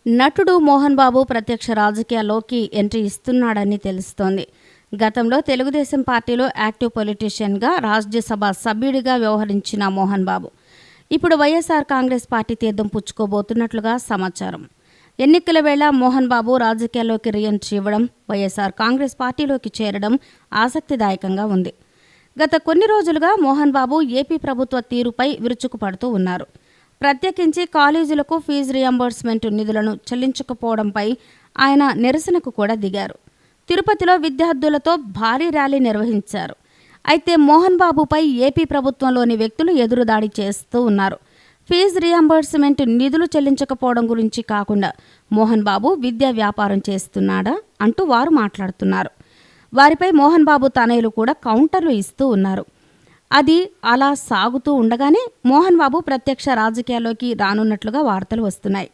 నటుడు మోహన్ బాబు ప్రత్యక్ష రాజకీయాల్లోకి ఎంట్రీ ఇస్తున్నాడని తెలుస్తోంది. గతంలో తెలుగుదేశం పార్టీలో యాక్టివ్ పొలిటీషియన్గా, రాజ్యసభ సభ్యుడిగా వ్యవహరించిన మోహన్ బాబు ఇప్పుడు వైఎస్ఆర్ కాంగ్రెస్ పార్టీ తీర్థం పుచ్చుకోబోతున్నట్లుగా సమాచారం. ఎన్నికల వేళ మోహన్ బాబు రాజకీయాల్లోకి రీఎంట్రీ ఇవ్వడం, వైఎస్ఆర్ కాంగ్రెస్ పార్టీలోకి చేరడం ఆసక్తిదాయకంగా ఉంది. గత కొన్ని రోజులుగా మోహన్ బాబు ఏపీ ప్రభుత్వ తీరుపై విరుచుకుపడుతూ ఉన్నారు. ప్రత్యేకించి కాలేజీలకు ఫీజు రియంబర్స్మెంట్ నిధులను చెల్లించకపోవడంపై ఆయన నిరసనకు కూడా దిగారు. తిరుపతిలో విద్యార్థులతో భారీ ర్యాలీ నిర్వహించారు. అయితే మోహన్ బాబుపై ఏపీ ప్రభుత్వంలోని వ్యక్తులు ఎదురుదాడి చేస్తూ ఉన్నారు. ఫీజు రియంబర్స్మెంట్ నిధులు చెల్లించకపోవడం గురించి కాకుండా మోహన్ బాబు విద్యా వ్యాపారం చేస్తున్నాడా అంటూ వారు మాట్లాడుతున్నారు. వారిపై మోహన్ బాబు తనయులు కూడా కౌంటర్లు ఇస్తూ ఉన్నారు. అది అలా సాగుతూ ఉండగానే మోహన్ బాబు ప్రత్యక్ష రాజకీయాల్లోకి రానున్నట్లుగా వార్తలు వస్తున్నాయి.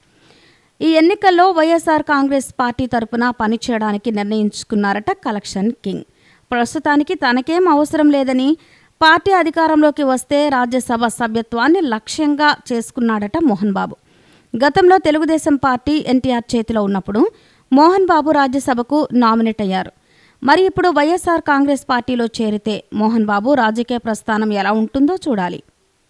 ఈ ఎన్నికల్లో వైఎస్ఆర్ కాంగ్రెస్ పార్టీ తరపున పనిచేయడానికి నిర్ణయించుకున్నారట కలెక్షన్ కింగ్. ప్రస్తుతానికి తనకేం అవసరం లేదని, పార్టీ అధికారంలోకి వస్తే రాజ్యసభ సభ్యత్వాన్ని లక్ష్యంగా చేసుకున్నాడట మోహన్ బాబు. గతంలో తెలుగుదేశం పార్టీ ఎన్టీఆర్ చేతిలో ఉన్నప్పుడు మోహన్ బాబు రాజ్యసభకు నామినేట్ అయ్యారు. మరి ఇప్పుడు వైఎస్ఆర్ కాంగ్రెస్ పార్టీలో చేరితే మోహన్ బాబు రాజకీయ ప్రస్థానం ఎలా ఉంటుందో చూడాలి.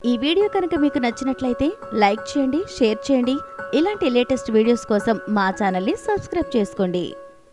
ఈ వీడియో కనుక మీకు నచ్చినట్లయితే లైక్ చేయండి, షేర్ చేయండి. ఇలాంటి లేటెస్ట్ వీడియోస్ కోసం మా ఛానల్ని సబ్స్క్రైబ్ చేసుకోండి.